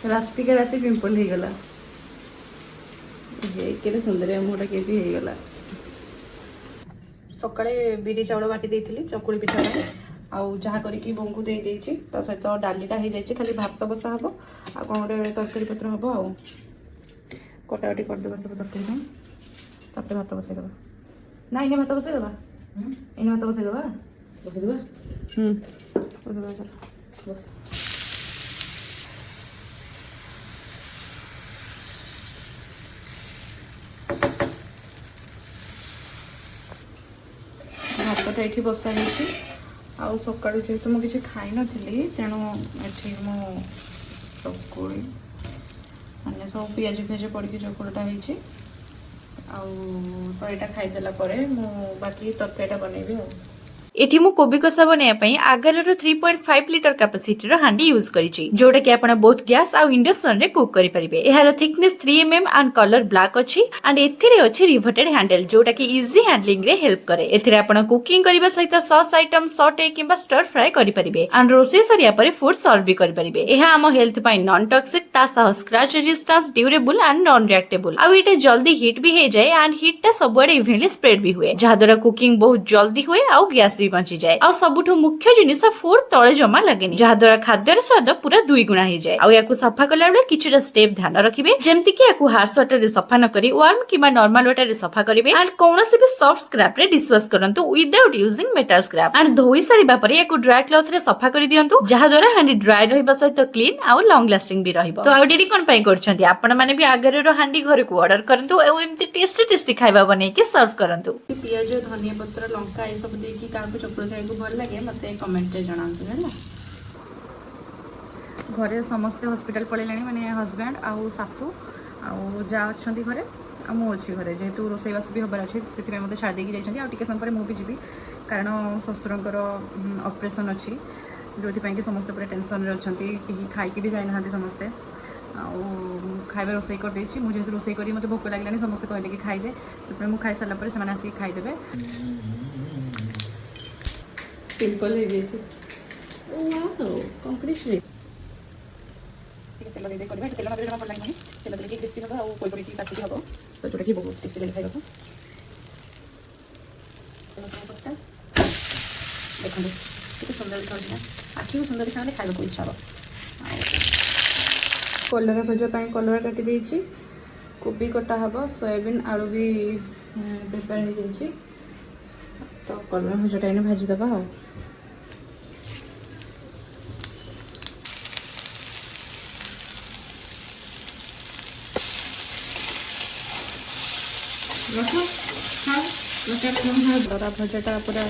राति के राति पिंपल हो गला के सुंदर मुहटा के हो गला। सकाळे बिरी चाउल बाटी देइथिली चकुली पिठा आउ जहाँ करिकी बोंगु दे देइछि ता सहित डालीटा हो जाइछि खाली भात बसा हबो आ कोन गोटे तरकारी पत्र हबो आउ कटाकटी कर देबा सब तरकारी तापर भात बसाई देबा ना इने भात बसाई देबा इने भात बसाई देबा बस भातटा ये बसा आउ सका जेहेतु मुझे किसी खाई नी तेणु ये चकुड़ी मैंने सब पिज फिज पड़ चकुड़टा हो तो यहाँ खाईदेला बाकी तरकारीटा बनैबी एठी मु कोबी कषा बनाया आगर 3.5 लिटर कैपेसिटी हांडी यूज करिछि जोटा कि आपण बोथ गैस आ इंडक्शन रे कुक करि परिबे। एहार thickness 3 mm and colour black अछि एंड एथिरे अछि रिवर्टेड हैंडल जोटा कि इजी हैंडलिंग रे हेल्प करे। एथिरे आपण कुकिंग करिबा सहित सॉस आइटम सॉटे किंबा स्टर फ्राई करि परिबे एंड रोसे सरिया परे फूड सर्व भी करि परिबे। एहा हम हेल्थ पई नॉन टॉक्सिक ता सह scratch resistance durable and non reactable आ इटे जल्दी हीट भी हे जाय एंड हीट ता सबुआडे इवनली स्प्रेड भी हुए जहा द्वारा कुकिंग बहुत जल्दी हुए आ गैस बची जाए आ सबुठु मुख्य जिनिस फूड तळे जमा लागेनी जहा द्वारा खाद्यर स्वाद पूरा 2 गुणा हो जाए। आ याकु सफा कला बेले किछटा स्टेप ध्यान रखिबे जेमति कि याकु हार्श वाटर रे सफा न करी वार्म किबा नॉर्मल वाटर रे सफा करिवे एंड कोनोसी भी सॉफ्ट स्क्रैप रे डिशवाश करंतु without using metal scrap and धोई सारिबा परे याकु ड्राई क्लॉथ रे सफा करि दियंतु जहा द्वारा हांडी ड्राई रहिबा सहित क्लीन आ लॉन्ग लास्टिंग भी रहिबो। तो आ डेरी कोन पई करछंती आपण माने भी आगरे रो हांडी घरे को ऑर्डर करंतु ए एमति टेस्टी टेस्टी खाइबा बनै के सर्व करंतु। पियाज धनिया पत्र लंका ए सब देकी काकु चकुली खाइ को भल लागे मते कमेंट रे जणांतु हैला। घरे समस्त हॉस्पिटल पळेलाणी माने हस्बैंड आउ सासू आउ जा अछंती घरे आ मो अछि घरे जेतु रोसैवास भी हबार अछि सिकरे मते छाड़ देकी जाइछंती आ टिके सम पर मु भी जिबी कारण ससुरंकर ऑपरेशन अछि जोथि पई कि समस्त पूरा टेंशन रे अछंती कि खाइ के भी जाय नहांती समस्ते आउ खाइबा रोसै कर देछि मु जेतु रोसै करी मते भोक लागलानी समस्त कहले कि खाइ दे से मु खाइ साला पर से माने आसी खाइ देबे। पिंपल हो गई वाओ कंक्रीटली तेल दे करबे तेल नबे जमा पड़लानी तेल दे क्रिस्पी हबो आ कोई कोई पाची हबो तो जोटा कि बहुत टेस्टी लगे खाइबा देखो कितने सुंदर दिखा आखि को सुंदर दिखा खाइबा को इच्छा हबो। कलरा भजा पाई कलरा काटी देछि कोबी कटा हबो सोयाबीन आलू भी प्रिपेयर हो जाइछि तो कलरा भजाटा इने भाजी दबा हो कलरा भजाटा पूरा